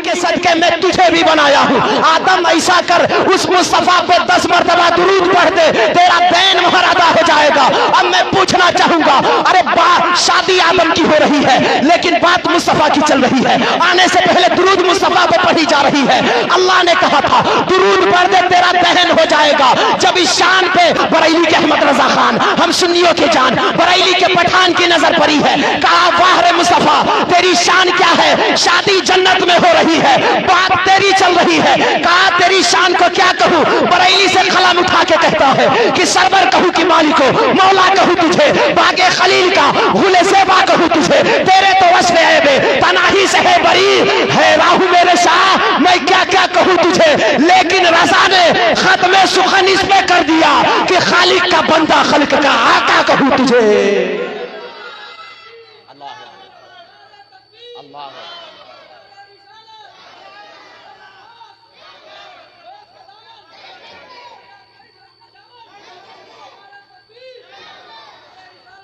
के सदके मैं तुझे भी बनाया हूँ। आदम ऐसा कर, उस मुस्तफा पे 10 मरतबा दुरूद पढ़ दे, तेरा दैन वहां अदा हो जाएगा। अब मैं पूछना चाहूंगा, अरे बात शादी आदम की हो रही है लेकिन बात मुस्तफा की चल रही है। आने से पहले दुरूद मुस्तफा पे पढ़ी जा रही है। अल्लाह ने कहा था दुरूद पढ़ दे तेरा दहन हो जाएगा। जब इस शान पे बरेली के अहमद रजा खान, हम सुन्नियों के जान बरेली के पठान की नजर पड़ी है, कहा वाह रे मुस्तफा तेरी शान क्या है, शादी जन्नत में हो रही है, बात तेरी चल रही है। कहा तेरी शान को क्या कहूं, बरेली से कलम उठा के कहता है कि सरवर कहूं कि मालिको, मौला कहूं तुझे, बागे खलील का गुले सेबा कहूं तुझे, तेरे तो वस्फ़ ऐबे तनाही से है बरी है राहु मेरे शाह, मैं क्या क्या कहूं तुझे। लेकिन रज़ा ने खत्मे सुखन इस पे कर दिया कि खालिक का बंदा खल्क का आका कहूं तुझे।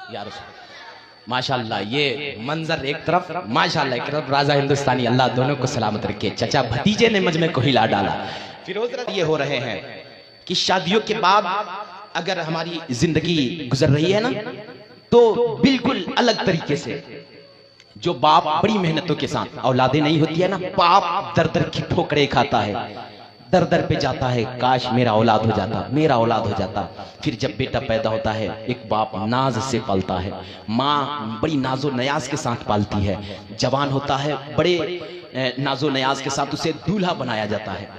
यार माशाल्लाह, ये मंजर एक तरफ, माशाल्लाह एक तरफ राजा हिंदुस्तानी, अल्लाह दोनों को सलामत रखे। चचा भतीजे ने मजमे को हिला डाला। फिरोज ये हो रहे हैं कि शादियों के बाद अगर हमारी जिंदगी गुजर रही है ना, तो बिल्कुल अलग तरीके से जो बाप बड़ी मेहनतों के साथ औलादे नहीं होती है ना, बाप दर दर की ठोकरे खाता है, दर दर पे जाता है, काश मेरा औलाद हो जाता, मेरा औलाद हो जाता। फिर जब बेटा पैदा होता है, एक बाप नाज से पालता है, माँ बड़ी नाजो नयाज के साथ पालती है, जवान होता है, बड़े नाजो नयाज के साथ उसे दूल्हा बनाया जाता है,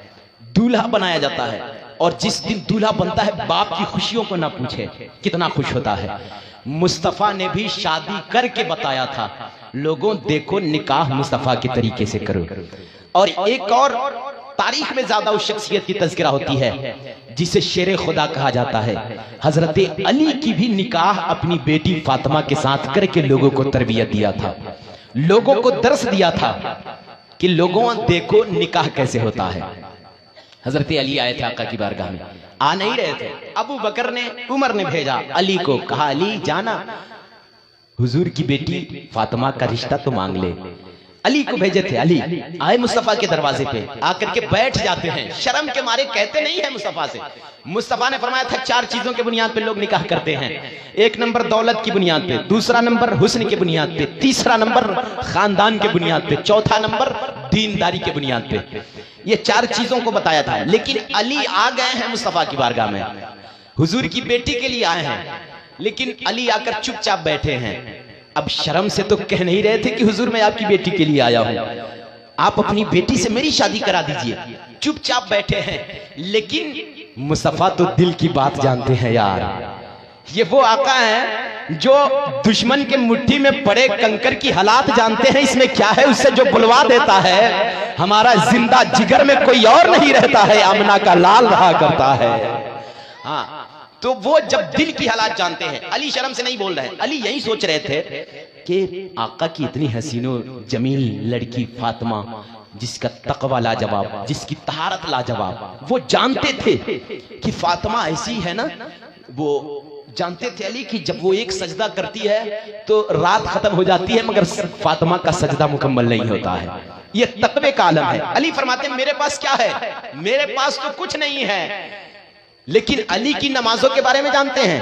दूल्हा बनाया जाता है। और जिस दिन दूल्हा बनता है, बाप की खुशियों को ना पूछे कितना खुश होता है। मुस्तफा ने भी शादी करके बताया था, लोगों देखो निकाह मुस्तफा के तरीके से करो। और एक और तारीख में ज्यादा उस शख्सियत की तज़किरा होती है जिसे शेरे खुदा कहा जाता है। हजरत अली की भी निकाह अपनी बेटी फातिमा के साथ करके लोगों को तरबियत दिया था, लोगों को दर्स दिया था कि लोगों देखो निकाह कैसे होता है। हजरत अली आए थे आका की बारगाह में, आ नहीं रहे थे। अबू बकर ने, उमर ने भेजा अली को, कहा अली जाना हुजूर की बेटी फातिमा का रिश्ता तो मांग ले। अली को भेजे थे। अली आए मुस्तफा के दरवाजे पे, आकर के बैठ जाते हैं, शर्म के मारे कहते नहीं है मुस्तफा से। मुस्तफा ने फरमाया था 4 चीजों के बुनियाद पे लोग निकाह करते हैं। 1 नंबर दौलत की बुनियाद पे, दूसरा नंबर हुस्न के बुनियाद पे, तीसरा नंबर खानदान के बुनियाद पे, चौथा नंबर दीनदारी के बुनियाद पे। ये 4 चीजों को बताया था। लेकिन अली आ गए हैं मुस्तफा की बारगाह में, हुजूर की बेटी के लिए आए हैं, लेकिन अली आकर चुपचाप बैठे हैं। अब शर्म से तो कह नहीं रहे थे कि हुजूर मैं आपकी बेटी के लिए आया हूं, आप अपनी बेटी से मेरी शादी करा दीजिए। चुपचाप बैठे हैं, लेकिन मुस्तफा तो दिल की बात जानते हैं यार। ये वो आका है जो दुश्मन के मुट्ठी में पड़े कंकर की हालात जानते हैं, इसमें क्या है उससे जो बुलवा देता है। हमारा जिंदा जिगर में कोई और नहीं रहता है, आमना का लाल रहा करता है। हाँ, तो वो जब दिल की हालात जानते हैं, अली शर्म से नहीं बोल रहे हैं। अली यही सोच रहे थे कि आका की इतनी हसीनो जमील लड़की फातिमा, जिसका तकवा लाजवाब, जिसकी तहारत लाजवाब, वो जानते थे कि फातिमा ऐसी है ना, वो जानते थे अली कि जब वो एक सजदा करती है तो रात खत्म हो जाती है, मगर फातिमा का सजदा मुकम्मल नहीं होता है। ये तकवे का आलम है। अली फरमाते हैं मेरे पास क्या है, मेरे पास तो कुछ नहीं है, लेकिन अली की नमाजों के बारे में जानते हैं।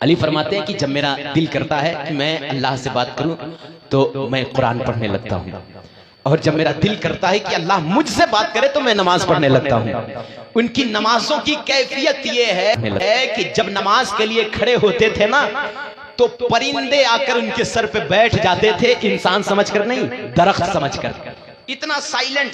अली फरमाते हैं कि जब मेरा दिल करता है कि मैं अल्लाह से बात करूं तो मैं कुरान पढ़ने लगता हूं, और जब मेरा दिल करता है कि अल्लाह मुझसे बात करे तो मैं नमाज पढ़ने लगता हूं। उनकी नमाजों की कैफियत ये है कि जब नमाज के लिए खड़े होते थे ना, तो परिंदे आकर उनके सर पे बैठ जाते थे, इंसान समझकर नहीं, दरख्त समझकर। इतना साइलेंट,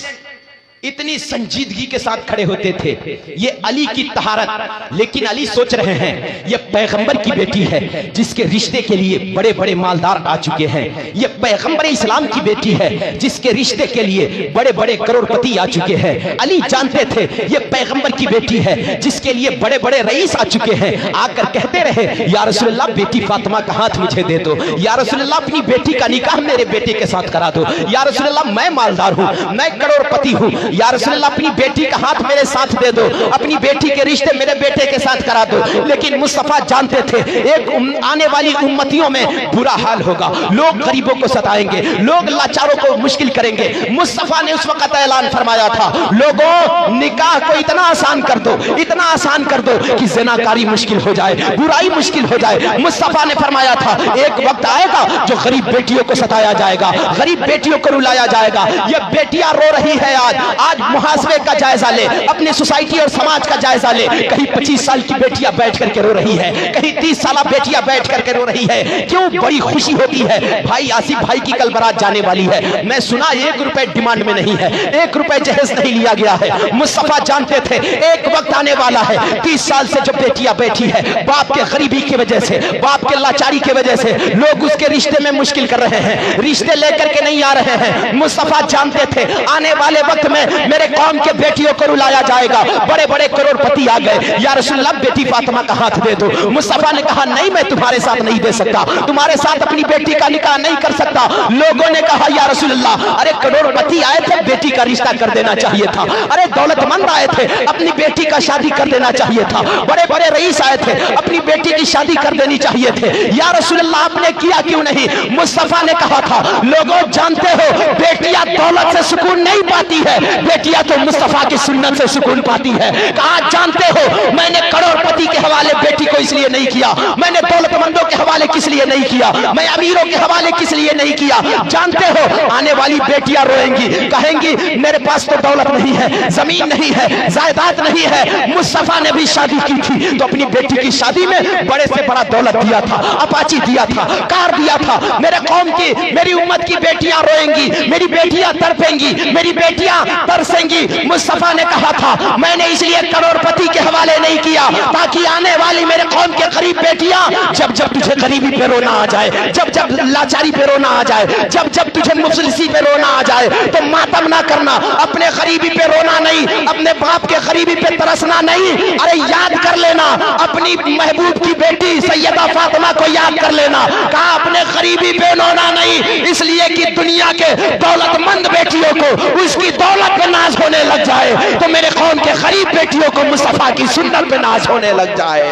इतनी संजीदगी के साथ खड़े होते थे। ये अली की तहारत। लेकिन अली सोच रहे हैं ये पैगंबर की बेटी है, जिसके रिश्ते के लिए बड़े बड़े मालदार आ चुके हैं। ये पैगंबर इस्लाम की बेटी है, जिसके रिश्ते के लिए बड़े बड़े करोड़पति आ चुके हैं। अली जानते थे ये पैगंबर की बेटी है, जिसके लिए बड़े बड़े रईस आ चुके हैं। आकर कहते रहे या रसूलल्लाह बेटी फातिमा का हाथ मुझे दे दो, या रसूलल्लाह अपनी बेटी का निकाह मेरे बेटे के साथ करा दो, या रसूलल्लाह मैं मालदार हूँ, मैं करोड़पति हूँ, या रसूलल्लाह अपनी बेटी का हाथ मेरे साथ दे दो, अपनी बेटी के रिश्ते मेरे बेटे के साथ करा दो। लेकिन मुस्तफा जानते थे एक आने वाली उम्मतियों में बुरा हाल होगा, लोग गरीबों को सताएंगे, लोग लाचारों को मुश्किल करेंगे। मुस्तफा ने उस वक्त ऐलान फरमाया था, लोगों निकाह को इतना आसान कर दो, इतना आसान कर दो कि ज़िनाकारी मुश्किल हो जाए, बुराई मुश्किल हो जाए। मुस्तफा ने फरमाया था एक वक्त आएगा जो गरीब बेटियों को सताया जाएगा, गरीब बेटियों को रुलाया जाएगा। ये बेटियां रो रही है, आज मुहासबे का जायजा ले, अपने सोसाइटी और समाज का जायजा ले। कहीं 25 साल की बेटियां बैठ करके रो रही है, कहीं 30 साल बेटियां बैठ करके रो रही है। क्यों? बड़ी खुशी होती है। भाई आसिफ भाई की कल बारात जाने वाली है, मैं सुना 1 रुपए डिमांड में नहीं है, 1 रुपए जहेज नहीं लिया गया है। मुस्तफा जानते थे एक वक्त आने वाला है, 30 साल से जो बेटियां बैठी है, बाप के गरीबी की वजह से, बाप के लाचारी की वजह से लोग उसके रिश्ते में मुश्किल कर रहे हैं, रिश्ते लेकर के नहीं आ रहे हैं। मुस्तफा जानते थे आने वाले वक्त में मेरे कौम के बेटियों को रुलाया जाएगा। बड़े बड़े करोड़पति आ गए, या रसूलल्लाह बेटी फातिमा का हाथ दे दो। मुस्तफा ने कहा नहीं, मैं तुम्हारे साथ नहीं दे सकता, तुम्हारे साथ अपनी बेटी का निकाह नहीं कर सकता। लोगों ने कहा या रसूलल्लाह, अरे करोड़पति आए थे, बेटी का रिश्ता कर देना चाहिए था। अरे दौलतमंद आए थे, अपनी बेटी का शादी कर देना चाहिए था। बड़े बड़े रईस आए थे, अपनी बेटी की शादी कर देनी चाहिए थे। या रसूलल्लाह आपने किया क्यों नहीं? मुस्तफा ने कहा था लोगों जानते हो बेटियां दौलत से सुकून नहीं पाती है, बेटियां तो मुस्तफा की सुन्नत से सुकून पाती है। कहा जानते हो मैंने करोड़पति के हवाले बेटी को इसलिए नहीं किया, मैंने दौलतमंदों के हवाले किस लिए नहीं किया, मैं अमीरों के हवाले किस लिए नहीं किया। जानते हो आने वाली बेटियां रोएंगी, कहेंगी मेरे पास तो दौलत नहीं है, जमीन नहीं है, जायदाद नहीं है। मुस्तफा ने भी शादी की थी तो अपनी बेटी की शादी में बड़े से बड़ा दौलत दिया था, अपाची दिया था, कार दिया था। मेरे कौम की, मेरी उम्मत की बेटियां रोएंगी, मेरी बेटियां तड़पेंगी, मेरी बेटियां तरसेंगी। मुस्तफा ने कहा था मैंने इसलिए करोड़पति के हवाले नहीं किया ताकि आने वाली मेरे कौम के गरीब बेटियां जब जब तुझे गरीबी पे रोना आ जाए, जब जब लाचारी पे रोना आ जाए, जब जब तुझे मुफलिसी पे रोना आ जाए तो मातम ना करना, अपने गरीबी पे रोना नहीं, अपने बाप के गरीबी पे तरसना नहीं। अरे याद कर लेना अपनी महबूब की बेटी सैयदा फातिमा को याद कर लेना। कहा अपने गरीबी पे रोना नहीं, इसलिए कि दुनिया के दौलतमंद बेटियों को उसकी दौलत पे नाज होने लग जाए तो मेरे कौम के गरीब बेटियों को मुस्तफा की सुन्नत पे नाज होने लग जाए।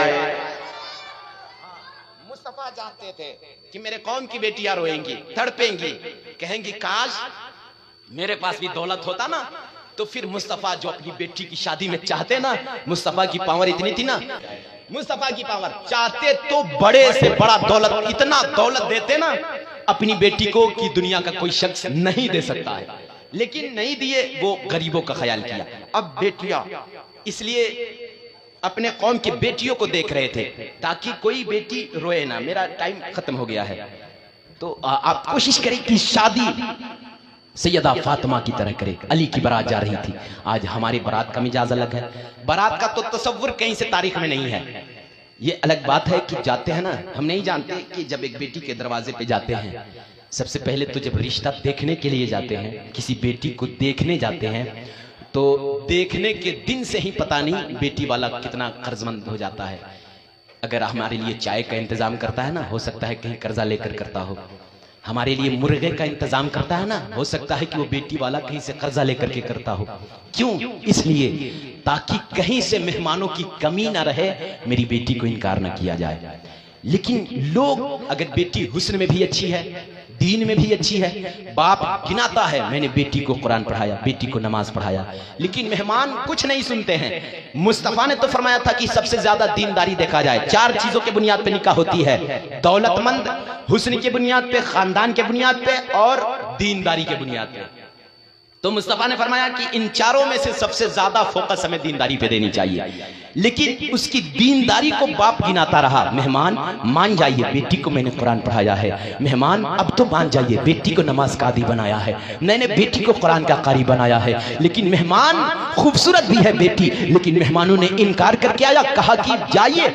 मुस्तफा जानते थे कि मेरे कौम की बेटियां रोएंगी, तड़पेंगी, कहेंगी काश मेरे पास भी दौलत होता ना। तो फिर मुस्तफा जो अपनी बेटी की शादी में चाहते ना, मुस्तफा की पावर इतनी थी ना, मुस्तफा की पावर चाहते तो बड़े से बड़ा दौलत, इतना दौलत देते ना अपनी बेटी को कि दुनिया का कोई शख्स नहीं दे सकता है, लेकिन नहीं दिए। वो गरीबों का ख्याल किया। अब बेटियां इसलिए अपने कौम की बेटियों को देख रहे थे ताकि कोई बेटी रोए ना। मेरा टाइम खत्म हो गया है, तो आप कोशिश करें कि शादी सैयदा फातिमा की तरह करे। अली की बारात जा रही थी, आज हमारी बारात का मिजाज अलग है। बारात का तो तसव्वुर कहीं से तारीख में नहीं है। ये अलग बात है कि जाते हैं ना, हम नहीं जानते कि जब एक बेटी के दरवाजे पे जाते हैं, सबसे पहले तो जब रिश्ता देखने के लिए जाते हैं, किसी बेटी को देखने जाते हैं, तो देखने के दिन से ही पता नहीं बेटी वाला कितना कर्जमंद हो जाता है। अगर हमारे लिए चाय का इंतजाम करता है ना, हो सकता है कहीं कर्जा लेकर करता हो। हमारे लिए मुर्गे का इंतजाम करता है ना, हो सकता है कि वो बेटी वाला कहीं से कर्जा लेकर के करता हो। क्यों? इसलिए ताकि कहीं से मेहमानों की कमी ना रहे, मेरी बेटी को इनकार ना किया जाए। लेकिन लोग अगर बेटी हुस्न में भी अच्छी है, दीन में भी अच्छी है, बाप गिनाता है मैंने बेटी को कुरान पढ़ाया, बेटी को नमाज पढ़ाया, लेकिन मेहमान कुछ नहीं सुनते हैं। मुस्तफा ने तो फरमाया था कि सबसे ज्यादा दीनदारी देखा जाए, 4 चीजों के बुनियाद पे निकाह होती है, दौलतमंद, हुस्न की बुनियाद पे, खानदान के बुनियाद पे और दीनदारी के बुनियाद पे। तो मुस्तफा ने फरमाया कि इन चारों में से सबसे ज्यादा फोकस हमें दीनदारी पे देनी चाहिए। लेकिन उसकी दीनदारी को बाप गिनाता रहा, मेहमान मान जाइए बेटी को मैंने कुरान पढ़ाया है, मेहमान अब तो मान जाइए बेटी को नमाज का आदी बनाया है, मैंने बेटी को कुरान का कारी बनाया है। लेकिन मेहमान खूबसूरत भी है बेटी, लेकिन मेहमानों ने इनकार करके आया, कहा कि जाइए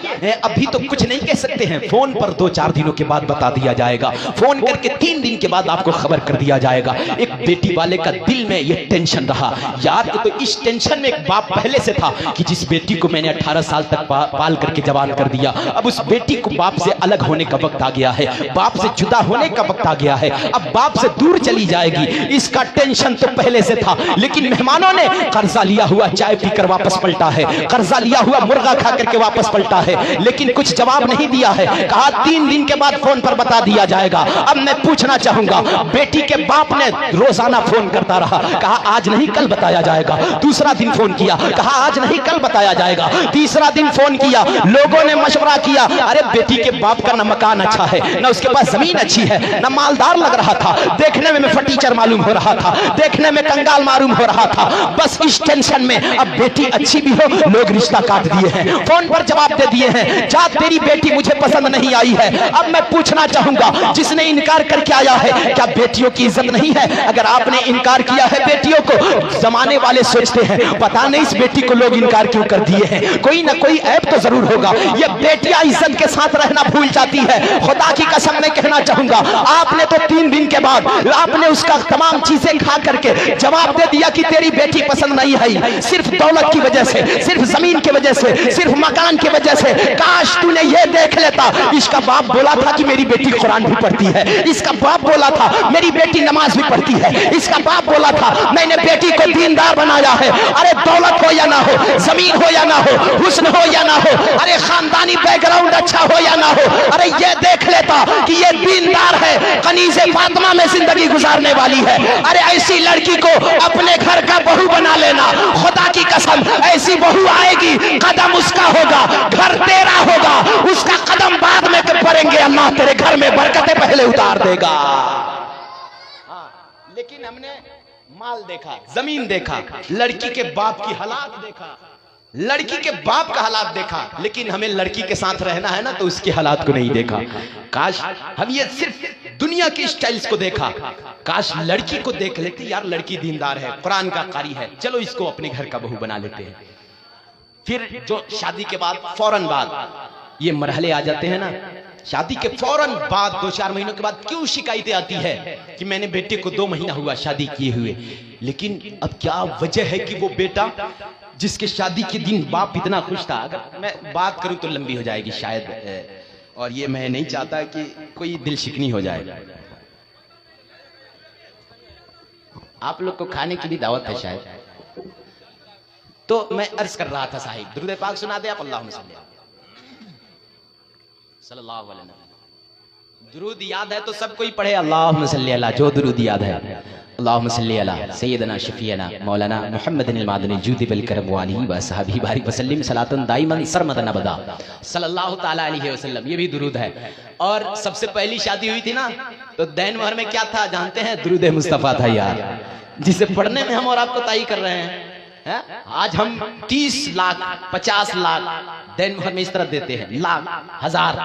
अभी तो कुछ नहीं कह सकते हैं, फोन पर 2-4 दिनों के बाद बता दिया जाएगा, फोन करके 3 दिन के बाद आपको खबर कर दिया जाएगा। एक बेटी वाले का दिल में में ये टेंशन रहा यार। तो इस टेंशन में एक बाप पहले से था कि जिस बेटी को मैंने 18 साल तक पाल करके जवान कर दिया, अब उस बेटी को बाप से अलग होने का वक्त आ गया है, बाप से जुदा होने का वक्त आ गया है, अब बाप से दूर चली जाएगी। इसका टेंशन तो पहले से था, लेकिन मेहमानों ने कर्जा लिया हुआ चाय पीकर वापस पलटा है, कर्जा लिया हुआ मुर्गा खा करके वापस पलटा है, लेकिन कुछ जवाब नहीं दिया है। कहा 3 दिन के बाद फोन पर बता दिया जाएगा। अब मैं पूछना चाहूंगा, बेटी के बाप ने रोजाना फोन करता रहा, कहा आज नहीं कल बताया जाएगा। दूसरा दिन फोन किया, कहा आज नहीं कल बताया जाएगा। तीसरा दिन फोन किया, लोगों ने मशवरा किया, अरे बेटी के बाप का न मकान अच्छा है, न उसके पास जमीन अच्छी है, न मालदार लग रहा था, देखने में फटीचर मालूम हो रहा था, देखने में कंगाल मालूम हो रहा था। बस इस टेंशन में अब बेटी अच्छी भी हो, लोग रिश्ता काट दिए हैं, फोन पर जवाब दे दिए हैं, जा तेरी बेटी मुझे पसंद नहीं आई है। अब मैं पूछना चाहूंगा, जिसने इनकार करके आया है, क्या बेटियों की इज्जत नहीं है? अगर आपने इनकार किया है बेटियों को, जमाने वाले सोचते हैं पता नहीं इस बेटी को लोग इनकार क्यों कर दिए हैं, कोई ना कोई ऐप तो जरूर होगा। ये बेटियां इज्जत के साथ रहना भूल जाती है। खुदा की कसम मैं कहना चाहूंगा, आपने तो 3 दिन के बाद आपने उसका तमाम चीजें खा करके जवाब दे दिया कि तेरी बेटी पसंद नहीं है, सिर्फ दौलत की वजह से, सिर्फ जमीन की वजह से, सिर्फ मकान की वजह से। काश तूने ये देख लेता, इसका बाप बोला था कि मेरी बेटी कुरान भी पढ़ती है, इसका बाप बोला था मेरी बेटी नमाज भी पढ़ती है, इसका बाप बोला था मैंने बेटी को दीनदार बनाया है। अरे दौलत हो या ना हो, जमीन हो या ना हो, हुस्न हो या ना हो, अरे खानदानी बैकग्राउंड अच्छा हो या ना हो, अरे ये देख लेता कि ये दीनदार है, कनीज़े फातिमा में जिंदगी गुजारने वाली है। अरे ऐसी लड़की को अपने घर का बहू बना लेना। खुदा की कसम, ऐसी बहू आएगी, कदम उसका होगा, घर तेरा होगा, उसका कदम बाद में पड़ेंगे, अल्लाह तेरे घर में बरकतें पहले उतार देगा। लेकिन हमने माल देखा, जमीन देखा, लड़की के बाप की हालात देखा, लड़की के बाप का हालात देखा, लेकिन हमें लड़की के साथ रहना है ना, तो उसके हालात को नहीं देखा। काश हम ये सिर्फ दुनिया की स्टाइल्स को देखा, काश लड़की को देख लेते, यार लड़की दीनदार है, कुरान का कारी है, चलो इसको अपने घर का बहू बना लेते हैं। फिर जो शादी के बाद फौरन बाद ये मरहले आ जाते हैं ना, शादी के फौरन बाद 2-4 महीनों के बाद क्यों शिकायतें आती है कि मैंने बेटे को 2 महीना हुआ शादी किए हुए, लेकिन अब क्या वजह है कि वो बेटा जिसके शादी के दिन बाप इतना खुश था, अगर मैं बात करूं तो लंबी हो जाएगी शायद, और ये मैं नहीं चाहता कि कोई दिल शिकनी हो जाए। आप लोग को खाने की भी दावत है शायद, तो मैं अर्ज कर रहा था साहिब दुरूद पाक सुना दे आप, अल्लाहुम्मा सल्लल्लाहु अलैहि वसल्लम। दुरूद याद है तो सब कोई पढ़े अल्लाहुम्मा सल्ली अला, जो दुरूद याद है अल्लाहुम्मा सल्ली अला सय्यदना शफीअना मौलाना मुहम्मदिन अल-मादनी जूदी वल करम व आलिहि व सहाबिहि बारिक वसल्लम सलातन दाइमन सरमदन अबदा सल्लल्लाहु तआला अलैहि वसल्लम। ये भी दुरूद है। और सबसे पहली शादी हुई थी ना, तो दैन मोहर में क्या था जानते हैं? दुरूद मुस्तफा था यार, जिसे पढ़ने में हम और आपको ताई कर रहे हैं। आज हम 30 लाख 50 लाख दैन मोहर में इस तरह देते हैं, लाख हजार,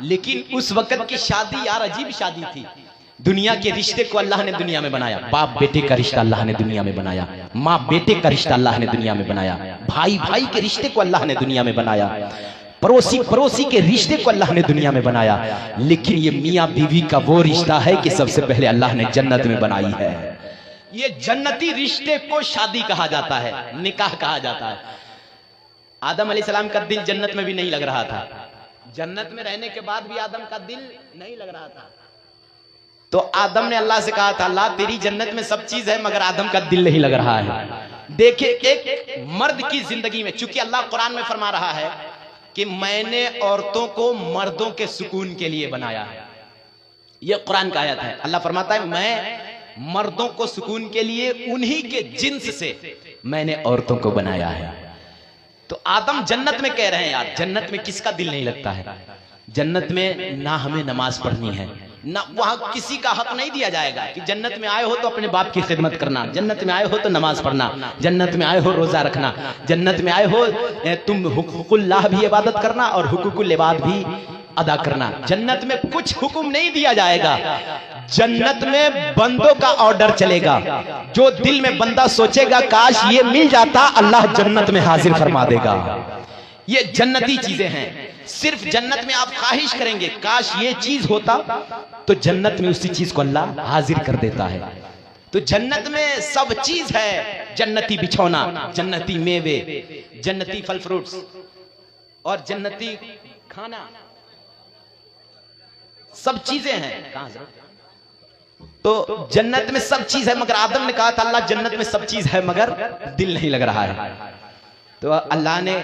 लेकिन उस वक्त की शादी यार अजीब शादी थी। दुनिया के रिश्ते को अल्लाह ने दुनिया में बनाया, बाप बेटे का रिश्ता अल्लाह ने दुनिया में बनाया, माँ बेटे का रिश्ता अल्लाह ने दुनिया में बनाया, भाई भाई के रिश्ते को अल्लाह ने दुनिया में बनाया, पड़ोसी पड़ोसी के रिश्ते को अल्लाह ने दुनिया में बनाया। लेकिन ये मियाँ बीवी का वो रिश्ता है कि सबसे पहले अल्लाह ने जन्नत में बनाई है। ये जन्नती रिश्ते को शादी कहा जाता है, निकाह कहा जाता है। आदम अलैहिस्सलाम का दिल जन्नत में भी नहीं लग रहा था, जन्नत में रहने के बाद भी आदम का दिल नहीं लग रहा था, तो आदम ने अल्लाह से कहा था, अल्लाह तेरी जन्नत में सब चीज है मगर आदम का दिल नहीं लग रहा है। देखिए एक मर्द की जिंदगी में, चूंकि अल्लाह कुरान में फरमा रहा है कि मैंने औरतों को मर्दों के सुकून के लिए बनाया है, यह कुरान का आयत है। अल्लाह फरमाता है मैं मर्दों को सुकून के लिए उन्हीं के जिन्स से मैंने औरतों को बनाया है। तो आदम जन्नत में कह रहे हैं यार जन्नत में किसका दिल नहीं लगता है? जन्नत में ना हमें नमाज पढ़नी है, ना वहां किसी का हक नहीं दिया जाएगा कि जन्नत में आए हो तो अपने बाप की खिदमत करना, जन्नत में आए हो तो नमाज पढ़ना, जन्नत में आए हो रोजा रखना, जन्नत में आए हो तुम हुकुकुल्लाह भी इबादत करना और हुकुकुल इबाद भी अदा करना। जन्नत में कुछ हुक्म नहीं दिया जाएगा, जन्नत में बंदों का ऑर्डर चलेगा। जो दिल में बंदा सोचेगा काश ये मिल जाता, अल्लाह जन्नत में हाजिर फरमा देगा। ये जन्नती चीजें हैं। सिर्फ जन्नत में आप ख्वाहिश करेंगे काश ये चीज होता, तो जन्नत में उसी चीज को अल्लाह हाजिर कर देता है। तो जन्नत में सब चीज है, जन्नती बिछौना, जन्नती मेवे, जन्नती फल फ्रूट्स और जन्नती खाना, सब चीजें हैं। कहां से? तो जन्नत में सब चीज है, मगर आदम ने कहा था अल्लाह जन्नत में सब चीज है मगर दिल नहीं लग रहा है। तो अल्लाह ने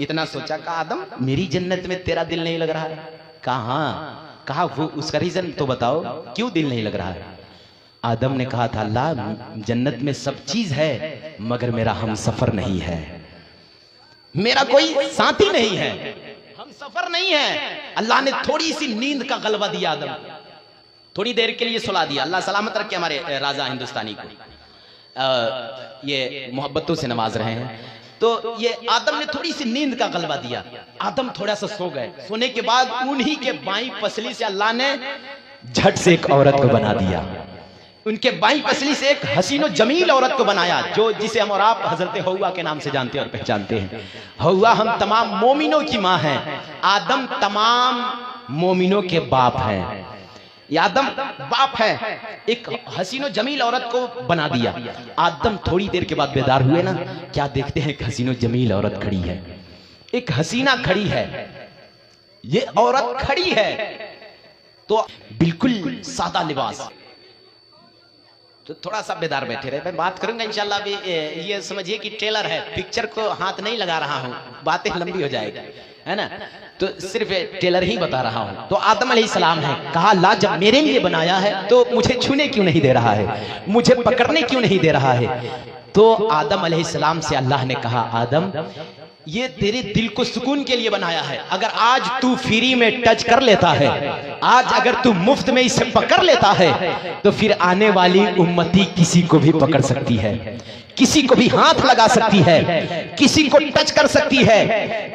इतना सोचा, कहा आदम मेरी जन्नत में तेरा दिल नहीं लग रहा है? कहा वो उसका रीजन तो बताओ, क्यों दिल नहीं लग रहा है? आदम ने कहा था अल्लाह जन्नत में सब चीज है मगर मेरा हम सफर नहीं है, मेरा कोई साथी नहीं है, हम सफर नहीं है। अल्लाह ने थोड़ी सी नींद का गलबा दिया आदम, थोड़ी देर के लिए सुला दिया। अल्लाह सलामत रखे हमारे राजा हिंदुस्तानी को, ये मोहब्बतों से नवाज रहे हैं। तो ये आदम ने थोड़ी सी नींद का गलबा दिया, आदम थोड़ा सा सो गए। सोने के बाद उन्हीं के बाईं पसली से अल्लाह ने झट से एक औरत को बना दिया, उनके बाईं पसली से एक हसीनो जमील औरत को बनाया, जो जिसे हम और आप हजरत हौवा के नाम से जानते हैं और पहचानते हैं। हौवा हम तमाम मोमिनों की माँ है, आदम तमाम मोमिनों के बाप हैं। आदम बाप है, एक हसीनो जमील औरत को बना दिया। आदम थोड़ी देर के बाद बेदार हुए ना, क्या देखते हैं एक हसीनो जमील औरत खड़ी है, एक हसीना खड़ी है, ये औरत खड़ी है तो बिल्कुल सादा लिबास। तो थोड़ा सा बेदार बैठे रहे, मैं बात करूंगा इंशाल्लाह। भी ये समझिए कि ट्रेलर है, पिक्चर को हाथ नहीं लगा रहा हूं, बातें लंबी हो जाएगी, है ना। तो सिर्फ ट्रेलर ही बता रहा हूं। तो आदम अलैहिस्सलाम है, कहा अल्लाह जब मेरे लिए बनाया है तो मुझे छूने क्यों नहीं दे रहा है, मुझे पकड़ने क्यों नहीं दे रहा है। तो आदम अलैहिस्सलाम से अल्लाह ने कहा आदम ये तेरे दिल को सुकून के लिए बनाया है, अगर आज तू फ्री में टच कर लेता है, आज अगर तू मुफ्त में इसे पकड़ लेता है तो फिर आने वाली उम्मती किसी को भी पकड़ सकती है, किसी को भी हाथ लगा सकती है, किसी को टच कर सकती है,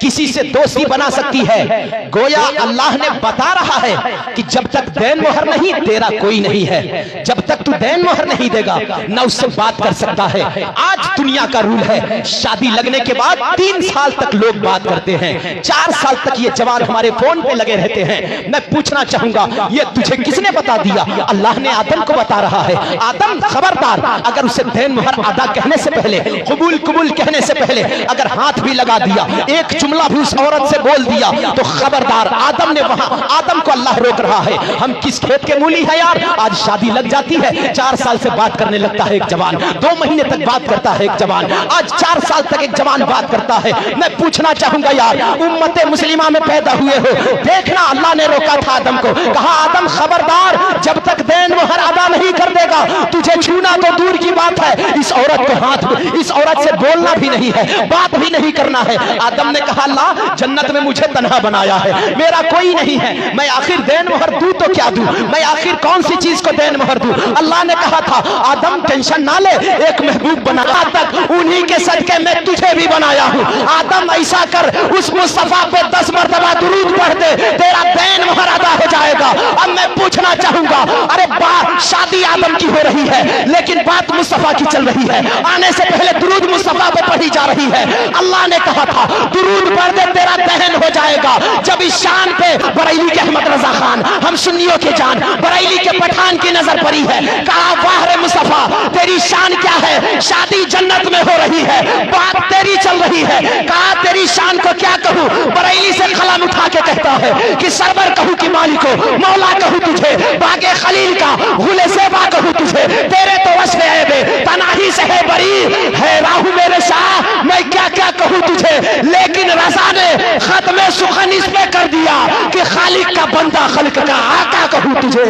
किसी से दोस्ती बना सकती है। गोया अल्लाह ने बता रहा है कि जब तक देन मोहर नहीं तेरा कोई नहीं है, जब तक तू देन मोहर नहीं देगा ना उससे बात कर सकता है। आज दुनिया का रूल है, शादी लगने के बाद 3 साल तक लोग बात करते हैं, 4 साल तक ये जवान हमारे फोन पे लगे रहते हैं। मैं पूछना चाहूंगा ये तुझे किसने बता दिया? अल्लाह ने आदम को बता रहा है, आदम खबरदार, अगर उसे देन मोहर अदा कहने से पहले, कबूल कबूल कहने से पहले अगर हाथ भी लगा दिया, एक जुमला भी उस औरत से बोल दिया तो खबरदार। आदम ने वहां, आदम को अल्लाह रोक रहा है। हम किस खेत के मूली है यार, आज शादी लग जाती है, 4 साल से बात करने लगता है एक जवान, 2 महीने तक बात करता है एक जवान, आज 4 साल तक एक जवान बात करता है। मैं पूछना चाहूंगा यार, उम्मते मुस्लिमा में पैदा हुए हो, देखना अल्लाह ने रोका था आदम को, कहा आदम खबरदार, जब तक देन मोहर अदा नहीं कर देगा तुझे छूना तो दूर की बात है, इस औरत को हाथ, इस औरत से बोलना भी नहीं है, बात भी नहीं करना है। आदम ने कहा अल्लाह जन्नत में मुझे तन्हा बनाया है, मेरा कोई नहीं है, मैं आखिर देन मोहर दूं तो क्या दूं, मैं आखिर कौन सी चीज को देन मोहर दूं। अल्लाह ने कहा था आदम टेंशन ना ले, एक महबूब बनाया तक उन्हीं के सदके में तुझे भी बनाया हूं। आदम ऐसा कर, उस मुस्तफा पे 10 मरतबा दुरूद पढ़ दे, तेरा देन मोहर अदा हो जाएगा। अब मैं पूछना चाहूंगा, अरे बात शादी आदम की हो रही है लेकिन बात मुस्तफा की चल रही है, आने से पहले दुरूद मुस्तफा पे पढ़ी जा रही है। अल्लाह ने कहा था दुरूद पढ़ दे तेरा दहन हो जाएगा। जब इस शान पे बरेली के अहमद रजा खान, हम सुन्नियों के जान बरेली के पठान की नजर पड़ी है, कहा वाह रे मुस्तफा तेरी शान क्या है, शादी जन्नत में हो रही है, बात तेरी चल रही है। कहा तेरी शान को क्या कहूं, बरेली से कलम उठा के कहता है कि सरवर कहूं कि मालिको, मौला कहूं तुझे, बागे खलील का गुले सेबा कहूं तुझे, तेरे तो वश में है तनाही से है बरी है राहु मेरे शाह, मैं क्या क्या कहूं तुझे। लेकिन रजा ने खत्म सुखन इस पे कर दिया कि खालिक का बंदा खल्क का आका कहूं तुझे।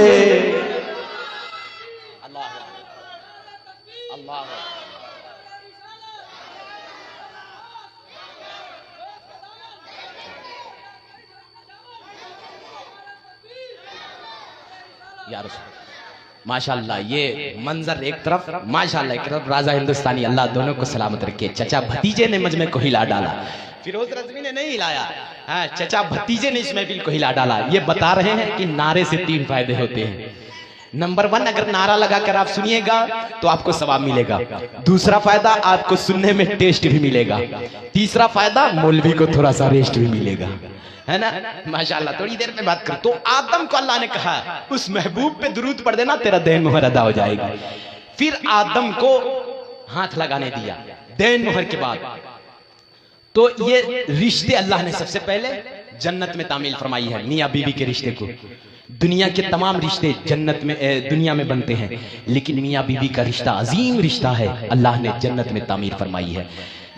अल्लाह अल्लाह यार माशाल्लाह, ये मंजर एक तरफ, माशाल्लाह एक तरफ राजा हिंदुस्तानी अल्लाह दोनों को सलामत रखे। चचा भतीजे ने मजमे को हिला डाला, फिरोज रज़वी ने नहीं हिलाया, हाँ चचा भतीजे ने इस महफिल को हिला डाला। ये बता रहे हैं कि नारे से 3 फायदे होते हैं। नंबर 1, अगर नारा लगाकर आप सुनिएगा तो आपको सवाब मिलेगा। दूसरा फायदा, आपको सुनने में टेस्ट भी मिलेगा। तीसरा फायदा, मौलवी को थोड़ा सा रेस्ट भी मिलेगा, है ना। माशाल्लाह, थोड़ी देर में बात कर। तो आदम को अल्लाह ने कहा उस महबूब पे दुरूद पढ़ देना, तेरा देन मोहर अदा हो जाएगा। फिर आदम को हाथ लगाने दिया देन मोहर के बाद। तो ये रिश्ते अल्लाह ने सबसे पहले जन्नत में तामील फरमाई है। मियाँ बीवी के रिश्ते को, दुनिया के तमाम रिश्ते जन्नत में दुनिया में बनते हैं, लेकिन मियाँ बीवी का रिश्ता अजीम रिश्ता है, अल्लाह ने जन्नत में तामील फरमाई है।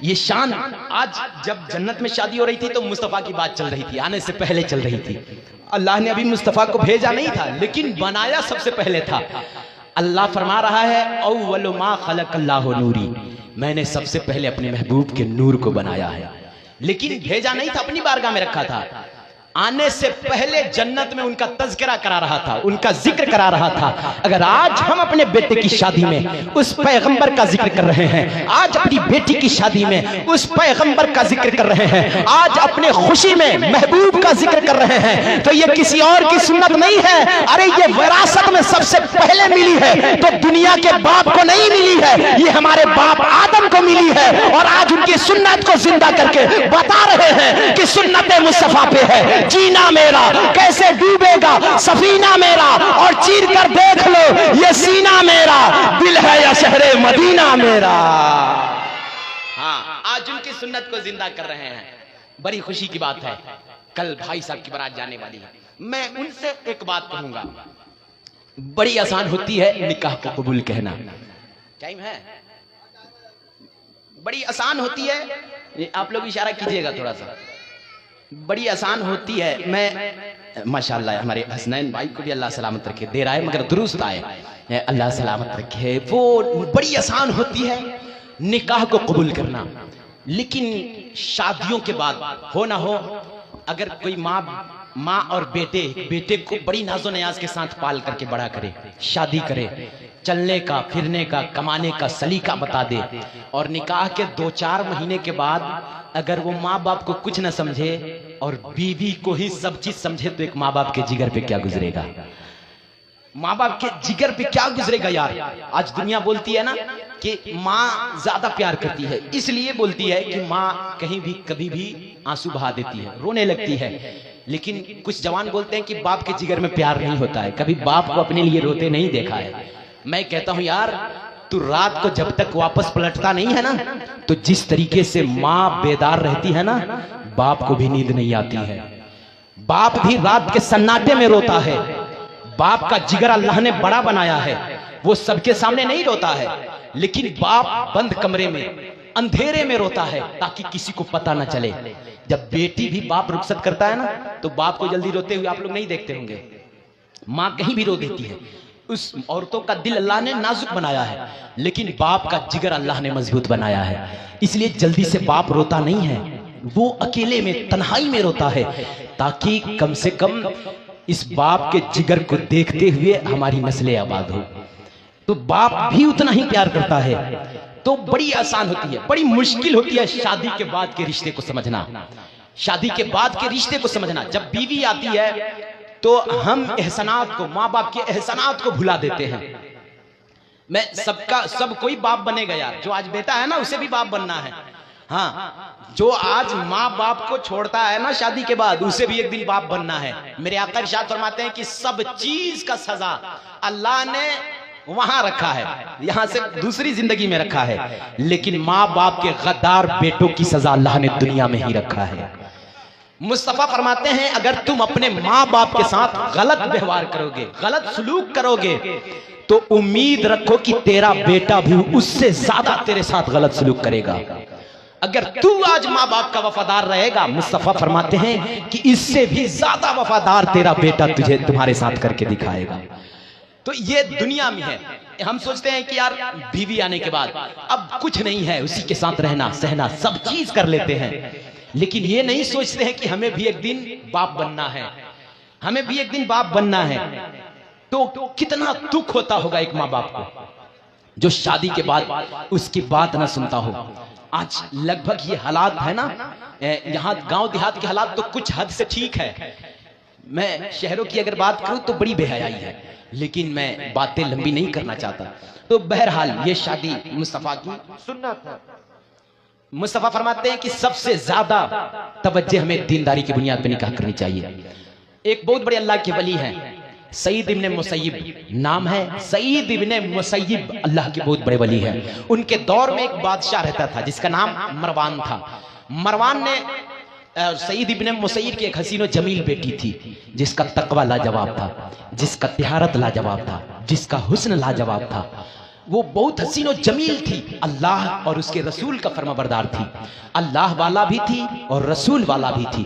ये शान आज जब जन्नत में शादी हो रही थी तो मुस्तफ़ा की बात चल रही थी, आने से पहले चल रही थी। अल्लाह ने अभी मुस्तफ़ा को भेजा नहीं था, लेकिन बनाया सबसे पहले था। अल्लाह फरमा रहा है अव्वलु मा खलक़ल्लाहु नूरी, मैंने सबसे पहले अपने महबूब के नूर को बनाया है, लेकिन भेजा नहीं था, अपनी बारगाह में रखा था। आने से पहले जन्नत में उनका तज़किरा करा रहा था, उनका जिक्र करा रहा था। अगर आज हम अपने बेटे की शादी में उस पैगंबर का जिक्र कर रहे हैं, आज अपनी बेटी की शादी में उस पैगंबर का जिक्र कर रहे हैं, आज अपने खुशी में महबूब का जिक्र कर रहे हैं, तो ये किसी और की सुन्नत नहीं है। अरे ये विरासत में सबसे पहले मिली है, तो दुनिया के बाप को नहीं मिली है, ये हमारे बाप आदम को मिली है। और आज उनकी सुन्नत को जिंदा करके बता रहे हैं कि सुन्नत मुस्तफा पे है। जीना मेरा कैसे डूबेगा सफीना मेरा, और चीर कर देख लो ये सीना मेरा, दिल है या शहरे मदीना मेरा। हाँ, आज उनकी सुन्नत को जिंदा कर रहे हैं, बड़ी खुशी की बात है। कल भाई साहब की बारात जाने वाली है, मैं उनसे एक बात कहूंगा। बड़ी आसान होती है निकाह को कबूल कहना, टाइम है, बड़ी आसान होती है। आप लोग इशारा कीजिएगा थोड़ा सा, बड़ी आसान होती है। मैं माशाल्लाह हमारे हसनैन भाई को भी अल्लाह सलामत रखे, देर आए मगर दुरुस्त आए, अल्लाह सलामत रखे। वो बड़ी आसान होती है निकाह को कबूल करना, लेकिन शादियों के बाद हो ना हो, अगर कोई माँ और बेटे को बड़ी नाजो नयाज के साथ पाल करके बड़ा करे, शादी करे, चलने का फिरने का कमाने का सलीका बता दे, और निकाह के 2-4 महीने के बाद अगर वो माँ बाप को कुछ न समझे और बीवी को ही सब चीज समझे, तो एक माँ बाप के जिगर पे क्या गुजरेगा, माँ बाप के जिगर पे क्या गुजरेगा यार। आज दुनिया बोलती है ना कि माँ ज्यादा प्यार करती है, इसलिए बोलती है कि माँ कहीं भी कभी भी आंसू बहा देती है, रोने लगती है। लेकिन कुछ जवान बोलते हैं कि बाप के जिगर में प्यार नहीं होता है, कभी बाप को अपने लिए रोते नहीं देखा है। मैं कहता हूं यार, तू रात को जब तक वापस पलटता नहीं है ना, तो जिस तरीके से माँ बेदार रहती है ना, बाप को भी नींद नहीं आती है। बाप भी रात के सन्नाटे में रोता है। बाप का जिगर अल्लाह ने बड़ा बनाया है, वो सबके सामने नहीं रोता है, लेकिन बाप बंद कमरे में अंधेरे में रोता है ताकि किसी को पता ना चले। जब बेटी भी बाप रुखसत करता है ना, तो बाप को जल्दी रोते हुए आप लोग नहीं देखते होंगे, माँ कहीं भी रो देती है। उस औरतों का दिल अल्लाह ने नाजुक बनाया है, लेकिन बाप का जिगर अल्लाह ने मजबूत बनाया है, इसलिए जल्दी से बाप रोता नहीं है, वो अकेले में तन्हाई में रोता है, ताकि कम से कम इस बाप के जिगर को देखते हुए हमारी नस्लें आबाद हो। तो बाप भी उतना ही प्यार करता है। तो बड़ी आसान होती है, बड़ी मुश्किल होती है शादी के बाद के रिश्ते को समझना। शादी के बाद के रिश्ते को समझना, जब बीवी आती है तो हम एहसानात को, माँ बाप के एहसानात को भुला देते हैं। मैं सब कोई बाप बनेगा यार, जो आज बेटा है ना उसे भी बाप बनना है। हाँ, जो आज माँ बाप को छोड़ता है ना शादी के बाद, उसे भी एक दिन बाप बनना है। मेरे आका इरशाद फरमाते हैं कि सब चीज का सजा अल्लाह ने वहां रखा है, यहां से दूसरी जिंदगी में रखा है, लेकिन माँ बाप के गद्दार बेटों की सजा अल्लाह ने दुनिया में ही रखा है। मुस्तफा फरमाते हैं अगर तुम अपने माँ बाप के साथ गलत व्यवहार करोगे, गलत सलूक करोगे, तो उम्मीद रखो कि तेरा बेटा भी उससे ज्यादा तेरे साथ गलत सलूक करेगा। अगर तू आज माँ बाप का वफादार रहेगा, मुस्तफा फरमाते हैं कि इससे भी ज्यादा वफादार तेरा बेटा तुझे तुम्हारे साथ करके दिखाएगा। तो ये दुनिया में है। हम सोचते हैं कि यार बीवी आने के बाद अब कुछ नहीं है, उसी के साथ रहना सहना सब चीज कर लेते हैं, लेकिन ये नहीं सोचते हैं कि हमें भी एक दिन बाप बनना है, हमें भी एक दिन बाप बनना है। तो कितना दुख होता होगा एक माँ बाप को जो शादी के बाद उसकी बात ना सुनता हो। आज लगभग ये हालात है ना, यहाँ गांव देहात के हालात तो कुछ हद से ठीक है, मैं शहरों की अगर बात करूं तो बड़ी बेहयाई है, लेकिन मैं बातें लंबी नहीं करना चाहता। तो बहरहाल ये शादी मुस्तफा की सुन्नत है। मुस्तफा फरमाते हैं कि सबसे ज्यादा तवज्जो हमें दीनदारी की बुनियाद पर निकाह करनी चाहिए। एक बहुत बड़े अल्लाह के वली हैं, सईद इब्ने मुसय्यिब नाम है, सईद इब्ने मुसय्यिब अल्लाह के बहुत बड़े वली हैं। उनके दौर में एक बादशाह रहता था जिसका नाम मरवान था। मरवान ने सईद इब्ने मुसय्यिब की एक हसीन व जमील बेटी थी जिसका तकवा लाजवाब था, जिसका तिहारत लाजवाब था, जिसका हुस्न लाजवाब था। वो बहुत हसीन व जमील थी, अल्लाह और उसके रसूल का फरमाबरदार थी, अल्लाह वाला भी थी और रसूल वाला भी थी।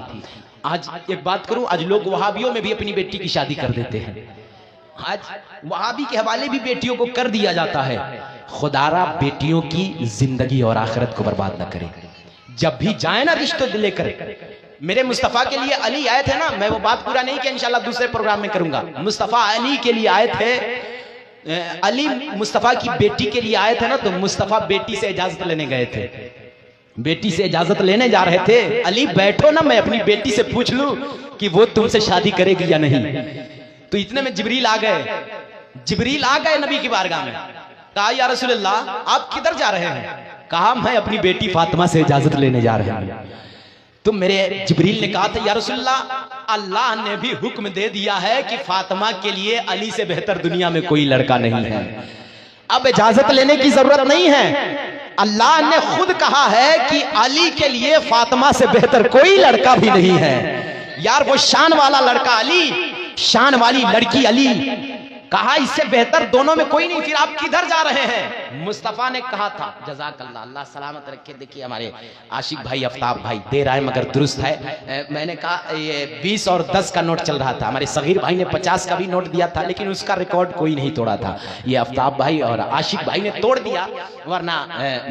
आज एक बात करूं, आज लोग वहाबियों में भी अपनी बेटी की शादी कर देते हैं। आज वहाबी के हवाले भी बेटियों को कर दिया जाता है। खुदारा बेटियों की जिंदगी और आखिरत को बर्बाद न करे। जब भी जाए ना रिश्ते लेकर, मेरे मुस्तफ़ा के लिए अली आए थे ना, मैं वो बात पूरा नहीं किया, इंशाल्लाह दूसरे प्रोग्राम में करूंगा। मुस्तफ़ा अली के लिए आए थे, अली मुस्तफ़ा की बेटी के लिए आए थे ना, तो मुस्तफ़ा बेटी से इजाजत लेने गए थे। बेटी से इजाजत लेने जा रहे थे, अली बैठो ना, मैं अपनी बेटी से पूछ लूं कि वो तुमसे शादी करेगी या नहीं। तो इतने में जिब्रील आ गए। जिब्रील आ गए नबी की बारगाह में। कहा या रसूलल्लाह आप किधर जा रहे हैं? कहा मैं अपनी बेटी फातिमा से इजाजत लेने जा रहे हैं। तो मेरे जिब्रील ने कहा था या रसूलल्लाह अल्लाह ने भी हुक्म दे दिया है कि फातिमा के लिए अली से बेहतर दुनिया में कोई लड़का नहीं है, अब इजाजत लेने की जरूरत नहीं है। अल्लाह ने खुद कहा है कि अली के लिए फातिमा से बेहतर कोई लड़का भी नहीं है। यार वो शान वाला लड़का अली, शान वाली लड़की अली, कहा इससे बेहतर दोनों में कोई नहीं, फिर आप किधर जा रहे हैं? मुस्तफ़ा ने कहा था जज़ाकल्लाह, अल्लाह सलामत रखे। देखिए हमारे आशिक भाई आफ्ताब भाई दे रहा है मगर दुरुस्त है। मैंने कहा ये 20 और 10 का नोट चल रहा था, हमारे सगीर भाई ने 50 का भी नोट दिया था, लेकिन उसका रिकॉर्ड कोई नहीं तोड़ा था। ये आफ्ताब भाई और आशिक भाई ने तोड़ दिया, वरना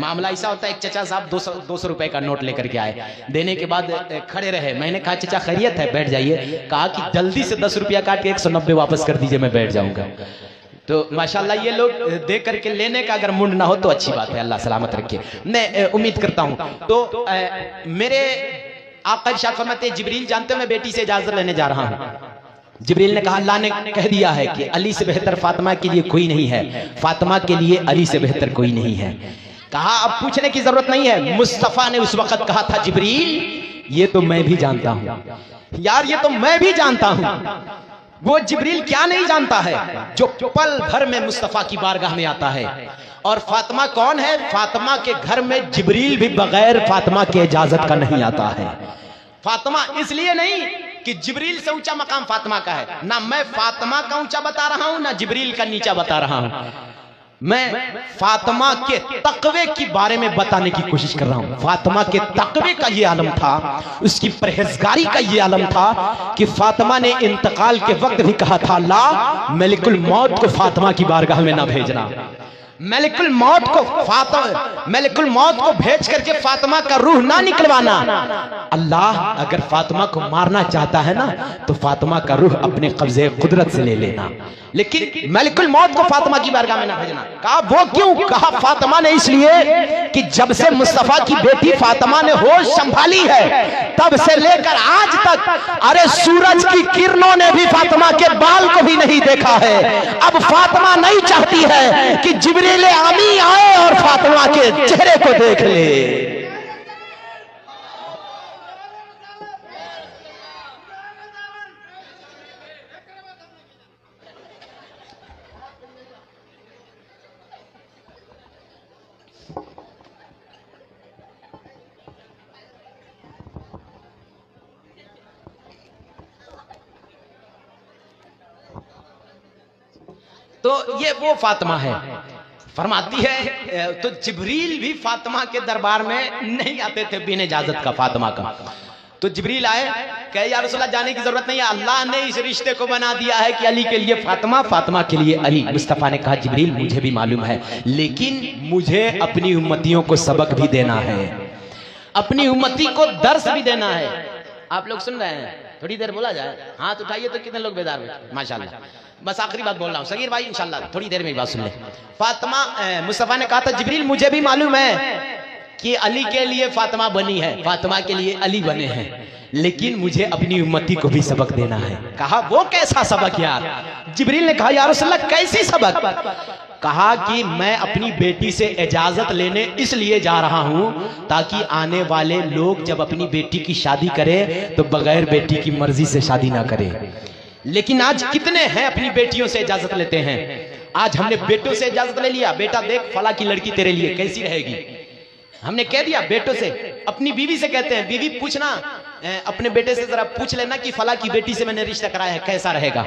मामला ऐसा होता है। एक चचा साहब 200 रुपए का नोट लेकर के आए, देने के बाद खड़े रहे। मैंने कहा चचा खैरियत है, बैठ जाइए। कहा कि जल्दी से 10 रुपया काट के 190 वापस कर दीजिए, मैं बैठ जाऊंगा। तो माशाल्लाह ये लोग दे करके लेने का अगर मुंड ना हो तो अच्छी बात है, अल्लाह सलामत रखे। मैं उम्मीद करता हूं। तो मेरे आका इरशाद फरमाते हैं जिब्रील जानते हो मैं बेटी से इजाजत लेने जा रहा हूं। जिब्रील ने कहा अल्लाह ने कह दिया है कि अली से बेहतर फातिमा के लिए कोई नहीं है, फातिमा के लिए अली से बेहतर कोई नहीं है। कहा अब पूछने की जरूरत नहीं है। मुस्तफ़ा ने उस वक्त कहा था जिब्रील ये तो मैं भी जानता हूं। यार ये तो मैं भी जानता हूं। वो जिब्रील क्या नहीं जानता है जो पल भर में मुस्तफ़ा की बारगाह में आता है। और फातिमा कौन है? फातिमा के घर में जिब्रील भी बगैर फातिमा के इजाजत का नहीं आता है। फातिमा इसलिए नहीं कि जिब्रील से ऊंचा मकाम फातिमा का है, ना मैं फातिमा का ऊंचा बता रहा हूं ना जिब्रील का नीचा बता रहा हूं। मैं फातिमा के तकवे के बारे में बताने की कोशिश कर रहा हूं। फातिमा के तकवे का ये आलम था, उसकी परहेजगारी का ये आलम था कि फातिमा ने इंतकाल के वक्त भी कहा था अल्लाह मलिकुल मौत को फातिमा की बारगाह में ना भेजना। मलिकुल मौत को भेज करके फातिमा का रूह ना निकलवाना। अल्लाह अगर फातिमा को मारना चाहता है ना तो फातिमा का रूह अपने कब्जे कुदरत से ले लेना, लेकिन मलिकुल मौत को फातिमा की बारगाह में ना भेजना। कहा वो क्यों? कहा फातिमा ने इसलिए कि जब से मुस्तफ़ा की बेटी फातिमा ने होश संभाली है तब से लेकर आज तक अरे सूरज की किरणों ने भी फातिमा के बाल को भी नहीं देखा है। अब फातिमा नहीं चाहती है कि जिब्रील आमी आए और फातिमा के चेहरे को देख ले। तो ये वो फातिमा है। फरमाती है तो जिब्रील भी फातिमा के दरबार में नहीं आते थे बिन इजाजत का फातिमा का। तो जिब्रील आए, कहे या रसूलल्लाह जाने की जरूरत नहीं है, अल्लाह ने इस रिश्ते को बना दिया है कि अली के लिए फातिमा, फातिमा के लिए अली। मुस्तफ़ा ने कहा जिब्रील मुझे भी मालूम है, लेकिन मुझे अपनी उम्मतियों को सबक भी देना है, अपनी उम्मती को दर्स भी देना है। आप लोग सुन रहे हैं? थोड़ी देर बोला जाए, हाथ उठाइए तो कितने लोग बेदार बैठे माशाल्लाह। बस आखिरी बात बोल रहा हूँ सगीर भाई, इंशाल्लाह थोड़ी देर में बात सुन ले। फातिमा मुस्तफ़ा ने कहा था जिब्रील मुझे भी मालूम है कि अली के लिए फातिमा बनी है, फातिमा के लिए अली बने हैं, लेकिन मुझे अपनी उम्मती को भी सबक देना है। कहा वो कैसा सबक यार? जिब्रील ने कहा या रसूलल्लाह कैसी सबक? कहा कि मैं अपनी बेटी से इजाजत लेने इसलिए जा रहा हूं ताकि आने वाले लोग जब अपनी बेटी की शादी करें तो बगैर बेटी की मर्जी से शादी ना करें। लेकिन आज कितने हैं अपनी बेटियों से इजाजत लेते हैं। आज हमने बेटों से इजाजत ले लिया, बेटा देख फला की लड़की तेरे लिए कैसी रहेगी, हमने कह दिया बेटों से। अपनी बीवी से कहते हैं बीवी पूछना, अपने बेटे से जरा पूछ लेना कि फला की बेटी से मैंने रिश्ता कराया है कैसा रहेगा।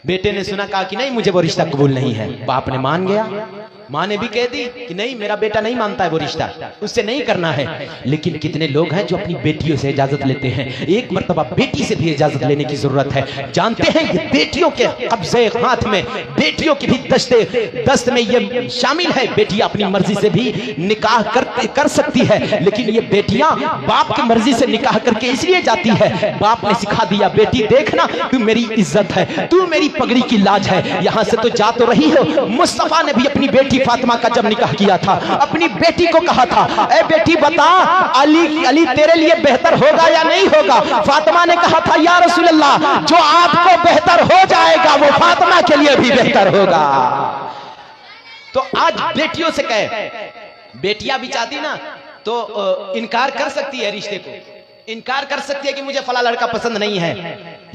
बेटे ने सुना, कहा कि नहीं मुझे वो रिश्ता कबूल नहीं है। बाप ने मान गया, माँ ने भी कह दी कि नहीं मेरा बेटा नहीं मानता है वो रिश्ता, उससे नहीं करना है। लेकिन कितने लोग हैं जो अपनी बेटियों से इजाजत लेते हैं। एक मर्तबा बेटी से भी इजाजत लेने की जरूरत है। जानते हैं ये बेटियों के कब्जे हाथ में, बेटियों की भी दस्त में ये शामिल है। बेटियां अपनी मर्जी से भी निकाह कर सकती है, लेकिन ये बेटियां बाप की मर्जी से निकाह करके इसलिए जाती है, बाप ने सिखा दिया बेटी देखना तू मेरी इज्जत है, तू मेरी पगड़ी की लाज है, यहां से तो जा तो रही हो। मुस्तफा ने भी अपनी बेटी फातिमा का जब निकाह किया था, अपनी बेटी को कहा था ए बेटी बता अली तेरे लिए बेहतर होगा या नहीं होगा। फातिमा ने कहा था या रसूल अल्लाह जो आपको बेहतर हो जाएगा वो फातिमा के लिए भी बेहतर होगा। तो आज बेटियों से कहे, बेटियां भी चाहती ना तो इनकार कर सकती है, रिश्ते को इनकार कर सकती है कि मुझे फला लड़का पसंद नहीं है,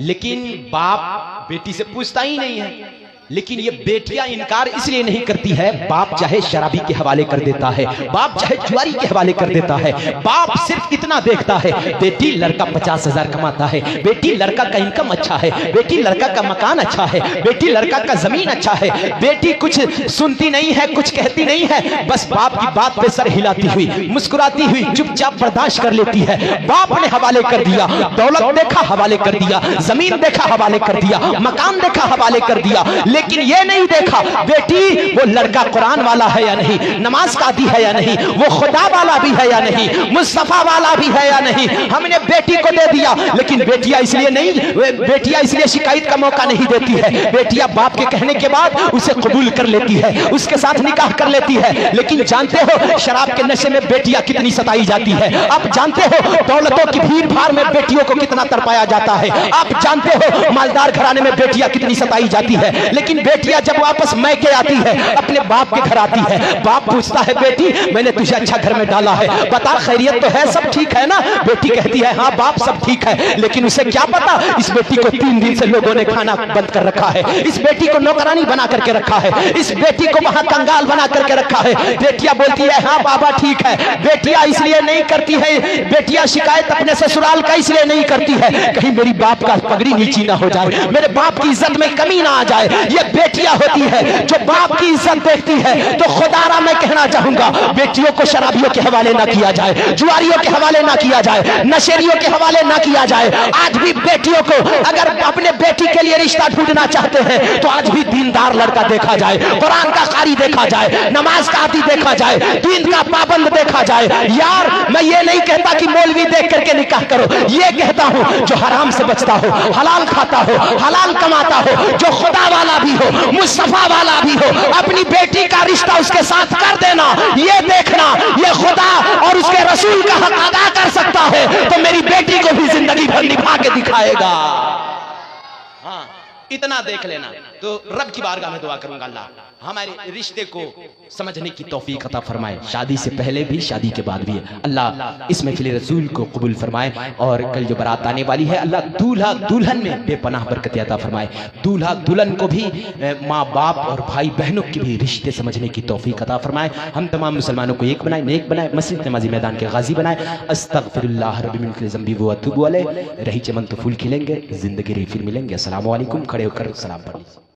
लेकिन बाप बेटी से पूछता ही नहीं है। लेकिन ये बेटियां इनकार इसलिए नहीं करती है, बाप चाहे शराबी के हवाले कर देता है, बाप चाहे जुआरी के हवाले कर देता है। बाप सिर्फ इतना देखता है बेटी लड़का 50,000 कमाता है, बेटी लड़का का इनकम अच्छा है, बेटी लड़का का मकान अच्छा है, बेटी लड़का का जमीन अच्छा है। बेटी कुछ सुनती नहीं है, कुछ कहती नहीं है, बस बाप की बात पे सर हिलाती हुई मुस्कुराती हुई चुपचाप बर्दाश्त कर लेती है। बाप ने हवाले कर दिया, दौलत देखा हवाले कर दिया, जमीन देखा हवाले कर दिया, मकान देखा हवाले कर दिया, लेकिन ये नहीं देखा बेटी वो लड़का कुरान वाला है या नहीं, नमाज का आदी है या नहीं, वो खुदा वाला भी है या नहीं, मुस्तफा वाला भी है या नहीं। हमने बेटी को दे दिया, लेकिन बेटियां इसलिए नहीं, बेटियां इसलिए शिकायत का मौका नहीं देती है। बेटियां बाप के कहने के बाद उसे कबूल कर लेती है, उसके साथ निकाह कर लेती है। लेकिन जानते हो शराब के नशे में बेटियां कितनी सताई जाती है। आप जानते हो दौलतों की भीड़ भाड़ में बेटियों को कितना तरपाया जाता है। आप जानते हो मालदार घराने में बेटियां कितनी सताई जाती है। लेकिन बेटियां जब वापस मैके आती है, अपने बाप के घर आती है, बाप पूछता है बेटी मैंने तुझे अच्छा घर में डाला है, बता खैरियत तो है, सब ठीक है ना। बेटी कहती है हाँ बाप सब ठीक है, लेकिन उसे क्या पता इस बेटी को 3 दिन से लोगों ने खाना बंद कर रखा है, इस बेटी को नौकरानी बना करके रखा है, इस बेटी को वहां कंगाल बना करके रखा है। बेटियां बोलती है हाँ बाबा ठीक है। बेटियां इसलिए नहीं करती है, बेटियां शिकायत अपने ससुराल का इसलिए नहीं करती है कहीं मेरी बाप का पगड़ी नीची ना हो जाए, मेरे बाप की इज्जत में कमी ना आ जाए। ये बेटियां होती है जो बाप की इज्जत देखती है। तो खुदारा मैं कहना चाहूंगा बेटियों को शराबियों के हवाले ना किया जाए, जुआरियों के हवाले ना किया जाए, नशेरियों के हवाले ना किया जाए। आज भी बेटियों को अगर अपने बेटी के लिए रिश्ता ढूंढना चाहते हैं तो आज भी दीनदार लड़का देखा जाए, कुरान का कारी देखा जाए, नमाज का आदी देखा जाए, दीन का पाबंद देखा जाए। यार मैं ये नहीं कहता कि मौलवी देख करके निकाह करो, ये कहता हूं जो हराम से बचता हो, हलाल खाता हो, हलाल कमाता हो, जो खुदा वाला भी हो, मुस्तफा वाला भी हो, अपनी बेटी का रिश्ता उसके साथ कर देना। ये देखना ये खुदा और उसके रसूल का हक अदा कर सकता है तो मेरी बेटी को भी जिंदगी भर निभा के दिखाएगा। हाँ इतना देख लेना। तो रब की बारगाह में दुआ करूंगा अल्लाह हमारे रिश्ते को समझने की तौफीक अता फरमाए, शादी से पहले भी शादी के बाद भी। अल्लाह इस महफिल रसूल को कबूल फरमाए और कल जो बारात आने वाली है अल्लाह दूल्हा दुल्हन में बेपनाह बरकत अता फरमाए। दूल्हा दुल्हन को भी माँ बाप और भाई बहनों के भी रिश्ते समझने की तौफीक अता फरमाए। हम तमाम मुसलमानों को एक बनाए, नेक बनाए, मस्जिद नमाजी मैदान के गाजी बनाए। अस्तगफिरुल्लाह रब्बी मिन कुल्लि ज़ंबि व अतूबु अलैह। रही चमन तो फूल खिलेंगे, जिंदगी रही फिर मिलेंगे। अस्सलामु अलैकुम। खड़े होकर सलाम पढ़ लीजिए।